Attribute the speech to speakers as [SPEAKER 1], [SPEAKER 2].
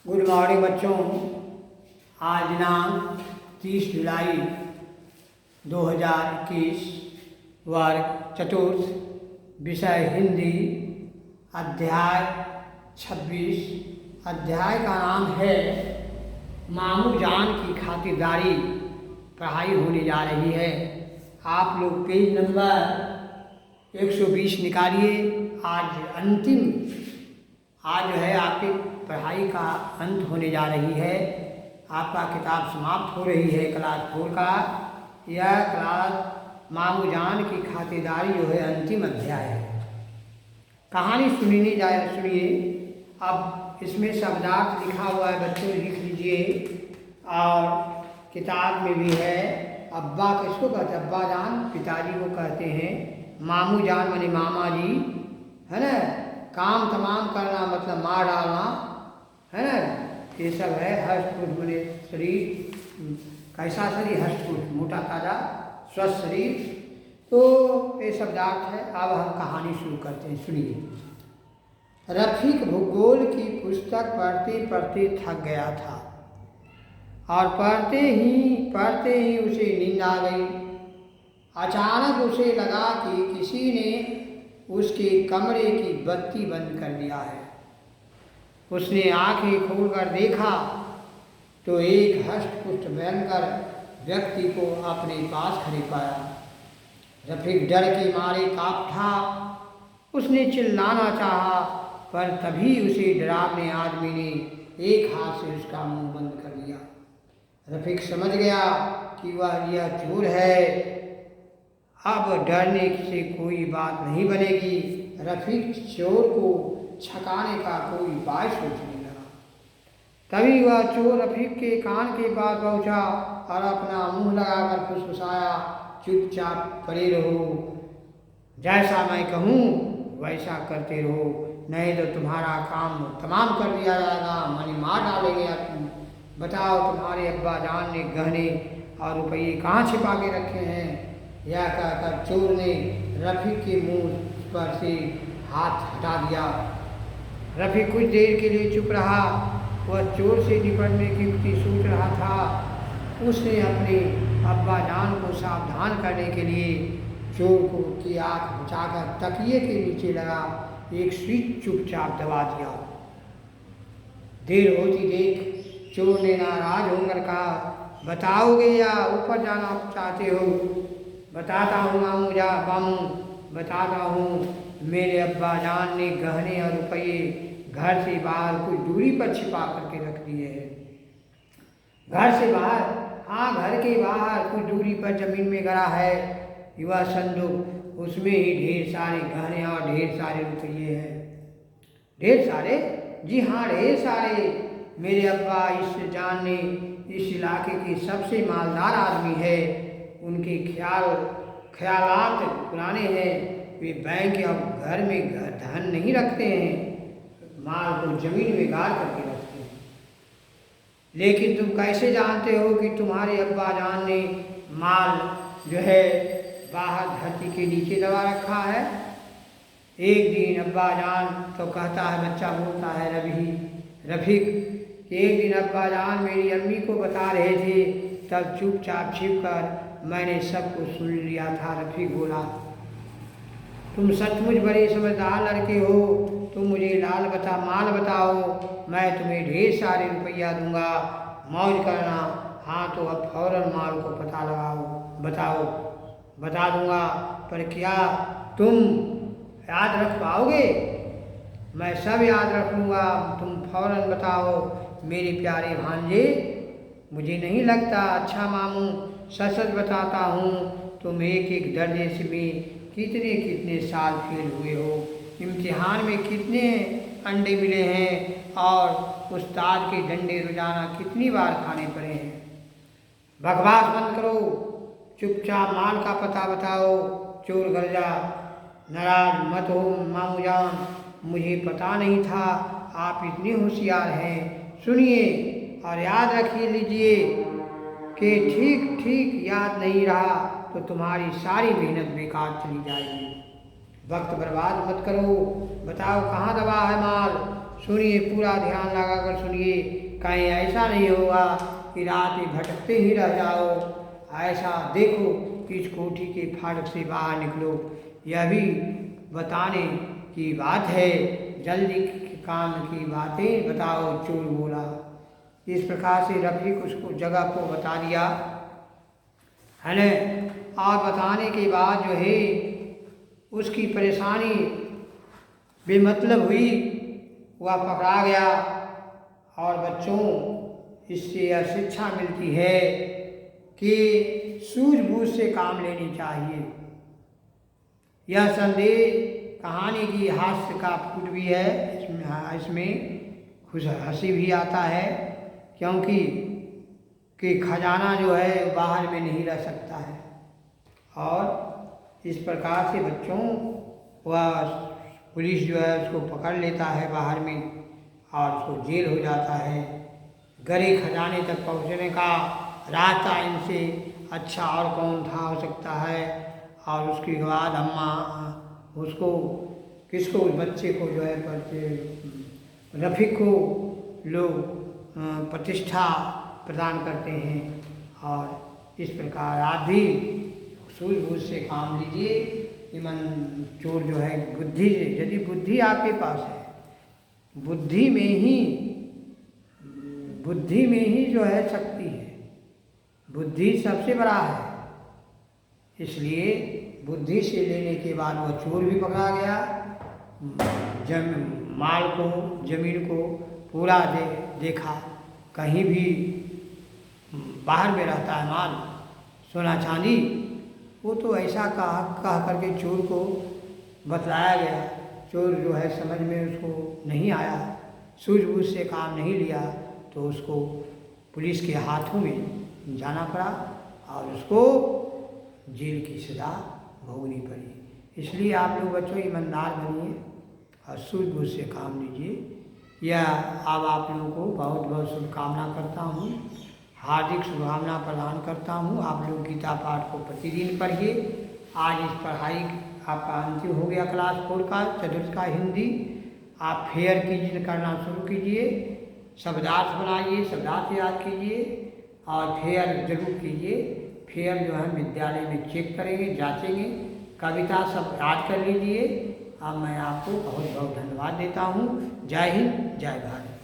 [SPEAKER 1] Good morning बच्चों। आज दिनांक 30 जुलाई 2021, वर्ग चतुर्थ, विषय हिंदी, अध्याय 26। अध्याय का नाम है मामू जान की खातिरदारी। पढ़ाई होने जा रही है। आप लोग पेज नंबर 120 निकालिए। आज जो है आपकी पढ़ाई का अंत होने जा रही है। आपका किताब समाप्त हो रही है क्लास 4 का। यह क्लास मामू जान की खातिरदारी जो है अंतिम अध्याय है। कहानी सुनिए। अब इसमें शब्दार्थ लिखा हुआ है, बच्चों लिख लीजिए। और किताब में भी है। अब्बा किसको कहते हैं? अब्बा जान पिताजी को कहते हैं। मामू जान माने मामा जी, है ना। काम तमाम करना मतलब मार डालना, है ना। ये सब है। हष्टपुष्ट माने शरीर, कैसा शरीर? हष्टपुष्ट, मोटा ताजा स्वस्थ शरीर। तो ये शब्दार्थ है। अब हम कहानी शुरू करते हैं, सुनिए। रफीक भूगोल की पुस्तक पढ़ते पढ़ते थक गया था और पढ़ते ही उसे नींद आ गई। अचानक उसे लगा कि किसी ने उसके कमरे की बत्ती बंद कर दिया है। उसने आंखें खोलकर देखा तो एक हष्टपुष्ट भयंकर व्यक्ति को अपने पास खड़े पाया। रफीक डर के मारे काँप उठा। उसने चिल्लाना चाहा, पर तभी उसे डरावने आदमी ने एक हाथ से उसका मुंह बंद कर दिया। रफीक समझ गया कि यह चोर है। अब डरने से कोई बात नहीं बनेगी। रफीक चोर को छकाने का कोई उपाय सोचने लगा। तभी वह चोर रफीक के कान के पास पहुंचा और अपना मुंह लगाकर फुसफुसाया, चुपचाप पड़े रहो। जैसा मैं कहूँ वैसा करते रहो, नहीं तो तुम्हारा काम तमाम कर दिया जाएगा, माने मार डालेंगे आप। बताओ तुम्हारे अब्बा जान ने गहने और रुपये कहाँ छिपा के रखे हैं? यह कहकर चोर ने रफीक के मुंह पर से हाथ हटा दिया। रफीक कुछ देर के लिए चुप रहा। वह चोर से निपटने की युक्ति सोच रहा था। उसने अपने अब्बा जान को सावधान करने के लिए चोर को की आँख बचाकर तकिए के नीचे लगा एक स्विच चुपचाप दबा दिया। देर होती देख चोर ने नाराज होकर कहा, बताओगे या ऊपर जाना चाहते हो? बताता हूँ मामू, बताता हूँ। मेरे अब्बा जान ने गहने और रुपये घर से बाहर कुछ दूरी पर छिपा करके रख दिए हैं। घर से बाहर? हाँ, घर के बाहर कुछ दूरी पर जमीन में गड़ा है युवा संदूक। उसमें ही ढेर सारे गहने और ढेर सारे रुपये हैं। ढेर सारे? जी हाँ, ढेर सारे। मेरे अब्बा इस जान ने इस इलाके के सबसे मालदार आदमी है। उनके ख्यालात पुराने हैं। वे बैंक या घर में धन नहीं रखते हैं, माल को जमीन में गाड़ करके रखते हैं। लेकिन तुम कैसे जानते हो कि तुम्हारे अब्बा जान ने माल जो है बाहर धरती के नीचे दबा रखा है? एक दिन अब्बा जान तो कहता है, बच्चा बोलता है रफीक, एक दिन अब्बा जान मेरी अम्मी को बता रहे थे, तब चुपचाप छिपकर मैंने सब कुछ सुन लिया था। रफीक बोला, तुम सचमुच बड़े समझदार लड़के हो। तुम मुझे माल बताओ, मैं तुम्हें ढेर सारे रुपया दूंगा, मौज करना। हाँ, तो अब फौरन माल को पता लगाओ, बताओ। बता दूंगा, पर क्या तुम याद रख पाओगे? मैं सब याद रख लूँगा, तुम फौरन बताओ मेरे प्यारे भांजे। मुझे नहीं लगता। अच्छा मामू, सच बताता हूँ, तुम एक दर्जे से भी कितने साल फेल हुए हो, इम्तिहान में कितने अंडे मिले हैं और उस्ताद के डंडे रोजाना कितनी बार खाने पड़े हैं। बकवास बंद करो, चुपचाप माल का पता बताओ। चोर गरजा, नाराज मत हो मामू जान, मुझे पता नहीं था आप इतने होशियार हैं। सुनिए और याद रखिए लीजिए कि ठीक याद नहीं रहा तो तुम्हारी सारी मेहनत बेकार चली जाएगी। वक्त बर्बाद मत करो। बताओ कहाँ दबा है माल? सुनिए, पूरा ध्यान लगाकर सुनिए। कहीं ऐसा नहीं होगा कि रात में भटकते ही रह जाओ। ऐसा देखो कि इस कोठी के फाटक से बाहर निकलो। यह भी बताने की बात है, जल्दी काम की बातें बताओ, चोर बोला। इस प्रकार से रफीक उसको जगह को बता दिया है न। और बताने के बाद जो है उसकी परेशानी बेमतलब हुई, वह पकड़ा गया। और बच्चों, इससे यह शिक्षा मिलती है कि सूझबूझ से काम लेनी चाहिए। यह संदेश कहानी की हास्य का फूट भी है। इसमें खुश हंसी भी आता है, क्योंकि कि खजाना जो है बाहर में नहीं रह सकता है। और इस प्रकार से बच्चों, वह पुलिस जो है उसको पकड़ लेता है बाहर में और उसको जेल हो जाता है। गरे खजाने तक पहुंचने का रास्ता इनसे अच्छा और कौन था हो सकता है। और उसके बाद अम्मा उसको किसको, उस बच्चे को जो है रफीक को लोग प्रतिष्ठा प्रदान करते हैं। और इस प्रकार आप भी सूझबूझ से काम लीजिए। ईमान चोर जो है बुद्धि से, यदि बुद्धि आपके पास है, बुद्धि में ही जो है शक्ति है। बुद्धि सबसे बड़ा है। इसलिए बुद्धि से लेने के बाद वह चोर भी पकड़ा गया। माल को, जमीन को पूरा देखा। कहीं भी बाहर में रहता है माल, सोना चांदी, वो तो ऐसा कह करके चोर को बतलाया गया। चोर जो है समझ में उसको नहीं आया, सूझबूझ से काम नहीं लिया, तो उसको पुलिस के हाथों में जाना पड़ा और उसको जेल की सज़ा भोगनी पड़ी। इसलिए आप लोग बच्चों ईमानदार बनिए और सूझबूझ से काम लीजिए। यह अब आप लोगों को बहुत बहुत शुभकामना करता हूँ, हार्दिक शुभकामना प्रदान करता हूँ। आप लोग गीता पाठ को प्रतिदिन पढ़िए। आज इस पढ़ाई आपका अंतिम हो गया क्लास 4 का, चतुर्थ का हिंदी। आप फेयर कीजिए, करना शुरू कीजिए। शब्दार्थ बनाइए, शब्दार्थ याद कीजिए और फेयर जरूर कीजिए। फेयर जो है विद्यालय में चेक करेंगे, जांचेंगे। कविता सब याद कर लीजिए। अब मैं आपको बहुत बहुत धन्यवाद देता हूँ। जय हिंद, जय भारत।